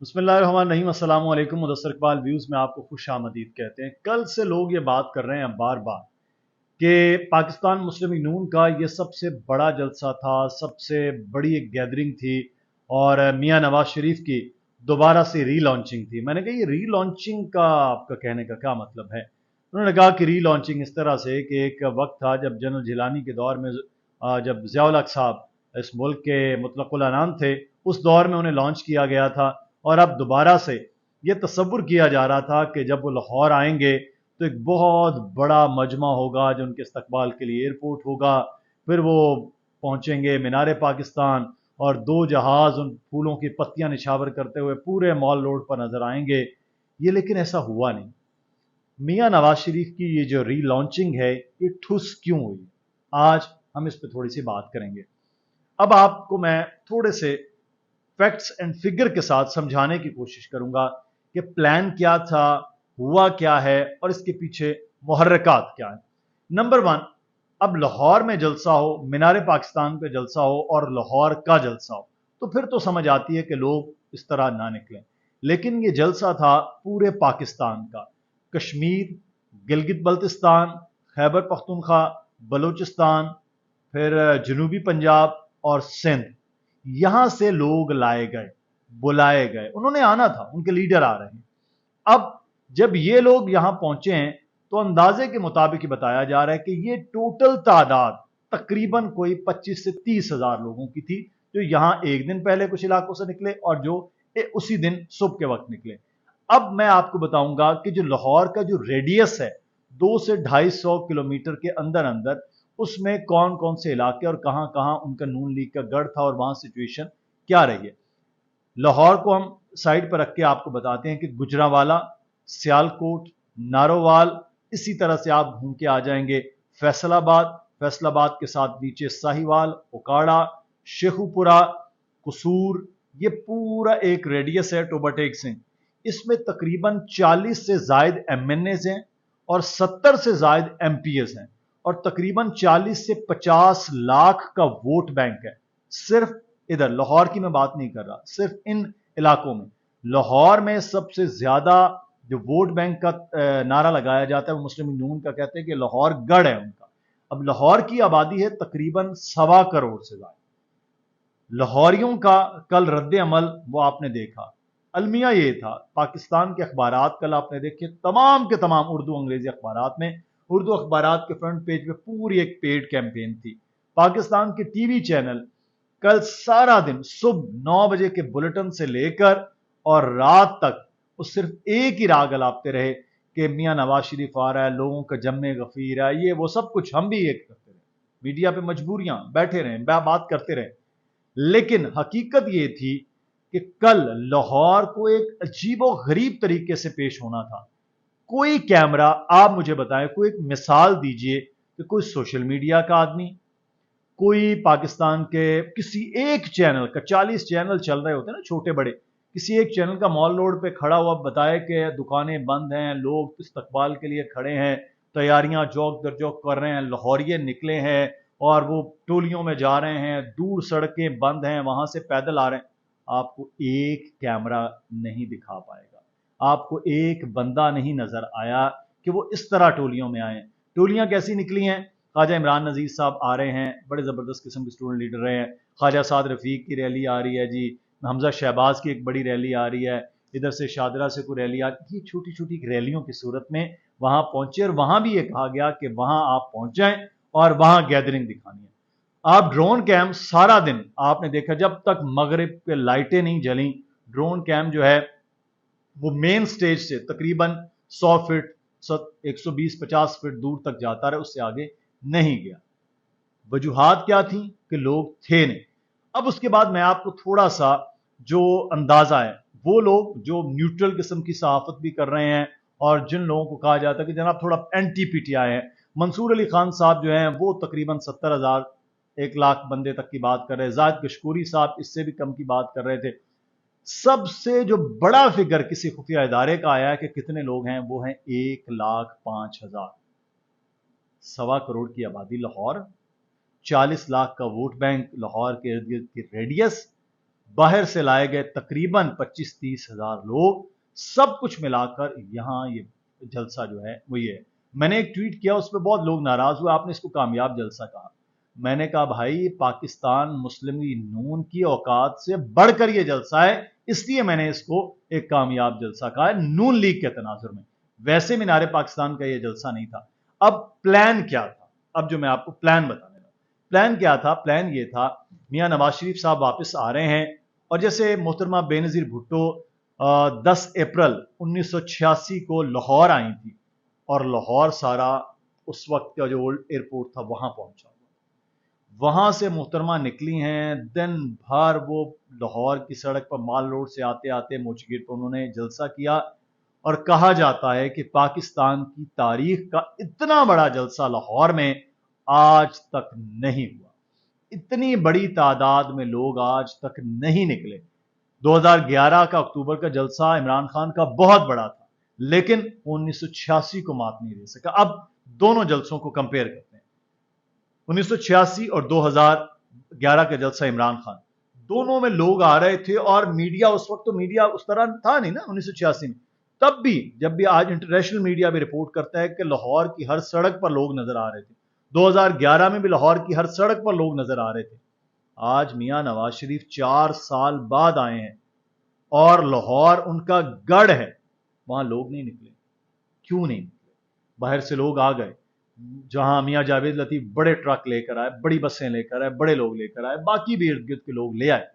बिस्मिल्लाहिर्रहमानिर्रहीम। अस्सलाम वालेकुम। मुदस्सर इकबाल व्यूज़ में आपको खुश आमदीद कहते हैं। कल से लोग ये बात कर रहे हैं बार बार कि पाकिस्तान मुस्लिम लीग नून का ये सबसे बड़ा जलसा था, सबसे बड़ी एक गैदरिंग थी और मियां नवाज शरीफ की दोबारा से री लॉन्चिंग थी। मैंने कहा ये री लॉन्चिंग का आपका कहने का क्या मतलब है? उन्होंने कहा कि री लॉन्चिंग इस तरह से कि एक वक्त था जब जनरल जिलानी के दौर में जब ज़िया-उल हक साहब इस मुल्क के मुतलकुल अनाम थे, उस दौर में उन्हें लॉन्च किया गया था और अब दोबारा से ये तसव्वुर किया जा रहा था कि जब वो लाहौर आएंगे तो एक बहुत बड़ा मजमा होगा जो उनके इस्तकबाल के लिए एयरपोर्ट होगा। फिर वो पहुंचेंगे मीनार पाकिस्तान और दो जहाज उन फूलों की पत्तियां निछावर करते हुए पूरे मॉल रोड पर नजर आएंगे। ये लेकिन ऐसा हुआ नहीं। मियां नवाज शरीफ की ये जो री लॉन्चिंग है ये ठुस क्यों हुई? आज हम इस पर थोड़ी सी बात करेंगे। अब आपको मैं थोड़े से फैक्ट्स एंड फिगर के साथ समझाने की कोशिश करूंगा कि प्लान क्या था, हुआ क्या है और इसके पीछे मुहर्रकात क्या है। नंबर वन, अब लाहौर में जलसा हो, मीनार पाकिस्तान पे जलसा हो और लाहौर का जलसा हो तो फिर तो समझ आती है कि लोग इस तरह ना निकलें। लेकिन ये जलसा था पूरे पाकिस्तान का। कश्मीर, गिलगित बल्तिस्तान, खैबर पख्तूनख्वा, बलूचिस्तान, फिर जनूबी पंजाब और सिंध, यहां से लोग लाए गए, बुलाए गए। उन्होंने आना था, उनके लीडर आ रहे हैं। अब जब ये लोग यहां पहुंचे हैं तो अंदाजे के मुताबिक ही बताया जा रहा है कि ये टोटल तादाद तकरीबन कोई 25 से 30 हजार लोगों की थी, जो यहां एक दिन पहले कुछ इलाकों से निकले और जो उसी दिन सुबह के वक्त निकले। अब मैं आपको बताऊंगा कि जो लाहौर का जो रेडियस है 200 से 250 किलोमीटर के अंदर अंदर, उसमें कौन कौन से इलाके और कहां कहां उनका नून लीग का गढ़ था और वहां सिचुएशन क्या रही है। लाहौर को हम साइड पर रख के आपको बताते हैं कि गुजरांवाला, सियालकोट, नारोवाल, इसी तरह से आप घूम के आ जाएंगे फैसलाबाद, फैसलाबाद के साथ नीचे साहिवाल, ओकाड़ा, शेखुपुरा, कसूर, ये पूरा एक रेडियस है टोबाटेक से। इसमें तकरीबन 40 से जायद एमएनएज हैं और 70 से जायद एमपीएस हैं और तकरीबन 40 से 50 लाख का वोट बैंक है। सिर्फ इधर लाहौर की मैं बात नहीं कर रहा, सिर्फ इन इलाकों में। लाहौर में सबसे ज्यादा जो वोट बैंक का नारा लगाया जाता है वो मुस्लिम लीग नून का कहते हैं कि लाहौर गढ़ है उनका। अब लाहौर की आबादी है तकरीबन 1.25 करोड़ से ज्यादा। लाहौरियों का कल रद्द अमल वो आपने देखा। अलमिया ये था, पाकिस्तान के अखबारात कल आपने देखे, तमाम के तमाम उर्दू अंग्रेजी अखबारात में, उर्दू अखबारात के फ्रंट पेज पे पूरी एक पेड कैंपेन थी। पाकिस्तान के टीवी चैनल कल सारा दिन सुबह 9 बजे के बुलेटिन से लेकर और रात तक वो सिर्फ एक ही राग अलापते रहे कि मियां नवाज शरीफ आ रहा है, लोगों का जम्मे गफीर है, ये वो सब कुछ हम भी एक करते रहे, मीडिया पे मजबूरियां बैठे रहे, बात करते रहे। लेकिन हकीकत ये थी कि कल लाहौर को एक अजीबो गरीब तरीके से पेश होना था। कोई कैमरा, आप मुझे बताएं, कोई एक मिसाल दीजिए कि कोई सोशल मीडिया का आदमी, कोई पाकिस्तान के किसी एक चैनल का, 40 चैनल चल रहे होते हैं ना छोटे बड़े, किसी एक चैनल का मॉल रोड पे खड़ा हुआ बताए कि दुकानें बंद हैं, लोग इस्तकबाल के लिए खड़े हैं, तैयारियां जौक दर जौक कर रहे हैं, लाहौरिये निकले हैं और वो टोलियों में जा रहे हैं, दूर सड़कें बंद हैं, वहां से पैदल आ रहे हैं। आपको एक कैमरा नहीं दिखा पाएगा, आपको एक बंदा नहीं नजर आया कि वो इस तरह टोलियों में आए। टोलियां कैसी निकली हैं? ख्वाजा इमरान नजीर साहब आ रहे हैं, बड़े ज़बरदस्त किस्म के स्टूडेंट लीडर रहे हैं। ख्वाजा साद रफ़ीक की रैली आ रही है जी, हमजा शहबाज की एक बड़ी रैली आ रही है, इधर से शादरा से कोई रैली आ रही है। छोटी छोटी रैलियों की सूरत में वहां पहुंचे और वहां भी ये कहा गया कि वहां आप पहुंच जाएं और वहां गैदरिंग दिखानी है। आप ड्रोन कैम सारा दिन आपने देखा, जब तक मगरिब के लाइटें नहीं जली, ड्रोन कैम जो है वो मेन स्टेज से तकरीबन 100 फीट, 120-50 फीट दूर तक जाता रहा, उससे आगे नहीं गया। वजूहात क्या थी? कि लोग थे नहीं। अब उसके बाद मैं आपको थोड़ा सा जो अंदाजा है, वो लोग जो न्यूट्रल किस्म की सहाफत भी कर रहे हैं और जिन लोगों को कहा जाता है कि जनाब थोड़ा एंटी पीटीआई है, मंसूर अली खान साहब जो हैं वो तकरीबन 70,000, 1 लाख बंदे तक की बात कर रहे हैं। जाहिद कशकोरी साहब इससे भी कम की बात कर रहे थे। सबसे जो बड़ा फिगर किसी खुफिया इदारे का आया है कि कितने लोग हैं, वो हैं 1,05,000। 1.25 करोड़ की आबादी लाहौर, 40 लाख का वोट बैंक लाहौर के इर्द गिर्द की रेडियस, बाहर से लाए गए तकरीबन 25-30 हज़ार लोग, सब कुछ मिलाकर यहाँ ये जलसा जो है वो ये है। मैंने एक ट्वीट किया, उस पर बहुत लोग नाराज हुए, आपने इसको कामयाब जलसा कहा। मैंने कहा भाई पाकिस्तान मुस्लिम लीग नून की औकात से बढ़कर ये जलसा है, इसलिए मैंने इसको एक कामयाब जलसा कहा है नून लीग के तनाजुर में। वैसे मीनारे पाकिस्तान का ये जलसा नहीं था। अब प्लान क्या था? अब जो मैं आपको प्लान बताने लगा, प्लान क्या था? प्लान ये था, मियां नवाज शरीफ साहब वापस आ रहे हैं, और जैसे मोहतरमा बेनजीर भुट्टो 10 अप्रैल 1986 को लाहौर आई थी, और लाहौर सारा उस वक्त का जो ओल्ड एयरपोर्ट था वहां पहुंचा, वहां से मोहतरमा निकली हैं, दिन भर वो लाहौर की सड़क पर माल रोड से आते आते मोची गेट पर उन्होंने जलसा किया। और कहा जाता है कि पाकिस्तान की तारीख का इतना बड़ा जलसा लाहौर में आज तक नहीं हुआ। इतनी बड़ी तादाद में लोग आज तक नहीं निकले। 2011 का अक्टूबर का जलसा इमरान खान का बहुत बड़ा था, लेकिन 1986 को मात नहीं दे सका। अब दोनों जलसों को कंपेयर करते हैं, 1986 और 2011 का जलसा इमरान खान, दोनों में लोग आ रहे थे, और मीडिया उस वक्त, तो मीडिया उस तरह था नहीं ना 1986 में। तब भी, जब भी आज इंटरनेशनल मीडिया भी रिपोर्ट करता है कि लाहौर की हर सड़क पर लोग नजर आ रहे थे, 2011 में भी लाहौर की हर सड़क पर लोग नजर आ रहे थे। आज मियां नवाज शरीफ 4 साल बाद आए हैं, और लाहौर उनका गढ़ है, वहां लोग नहीं निकले। क्यों नहीं निकले? बाहर से लोग आ गए। जहां मियां जावेद लतीफ बड़े ट्रक लेकर आए, बड़ी बसें लेकर आए, बड़े लोग लेकर आए, बाकी भी इर्द गिर्द के लोग ले आए,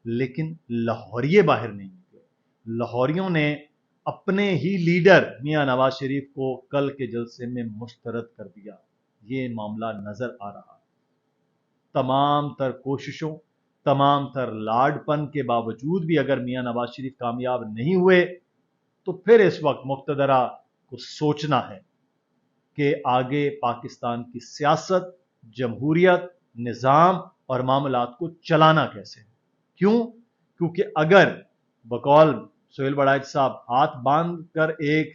लेकिन लाहौरिये बाहर नहीं निकले। लाहौरियों ने अपने ही लीडर मियां नवाज शरीफ को कल के जलसे में मुस्तरद कर दिया। ये मामला नजर आ रहा है। तमाम तर कोशिशों, तमाम तर लाडपन के बावजूद भी अगर मियां नवाज शरीफ कामयाब नहीं हुए, तो फिर इस वक्त मुक्तदरा को सोचना है कि आगे पाकिस्तान की सियासत, जमहूरियत, निज़ाम और मामलात को चलाना कैसे है। क्यों? क्योंकि अगर बकौल सोहेल बड़ाइच साहब हाथ बांध कर एक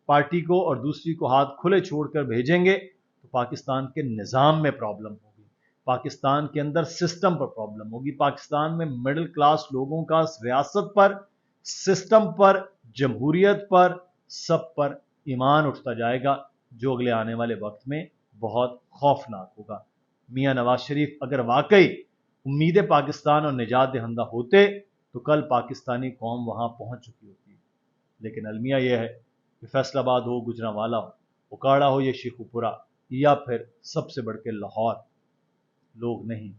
पार्टी को और दूसरी को हाथ खुले छोड़कर भेजेंगे, तो पाकिस्तान के निज़ाम में प्रॉब्लम होगी, पाकिस्तान के अंदर सिस्टम पर प्रॉब्लम होगी, पाकिस्तान में मिडिल क्लास लोगों का रियासत पर, सिस्टम पर, जमहूरियत पर, सब पर ईमान उठता जाएगा, जो अगले आने वाले वक्त में बहुत खौफनाक होगा। मियां नवाज शरीफ अगर वाकई उम्मीद पाकिस्तान और निजात दहिंदा होते, तो कल पाकिस्तानी कौम वहां पहुंच चुकी होती। लेकिन अलमिया यह है कि फैसलाबाद हो, गुजरांवाला हो, उकाड़ा हो, या शेखुपुरा, या फिर सबसे बढ़ के लाहौर, लोग नहीं।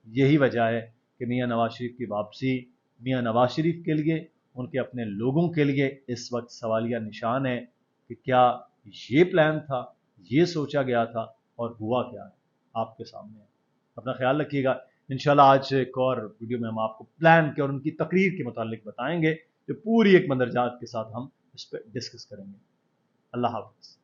यही वजह है कि मियां नवाज शरीफ की वापसी मियां नवाज शरीफ के लिए, उनके अपने लोगों के लिए इस वक्त सवालिया निशान है कि क्या ये प्लान था, ये सोचा गया था, और हुआ क्या है आपके सामने है। अपना ख्याल रखिएगा। इंशाल्लाह आज एक और वीडियो में हम आपको प्लान के और उनकी तकरीर के मुतालिक बताएंगे, जो पूरी एक मंदरजात के साथ हम इस पर डिस्कस करेंगे। अल्लाह हाफ़िज़।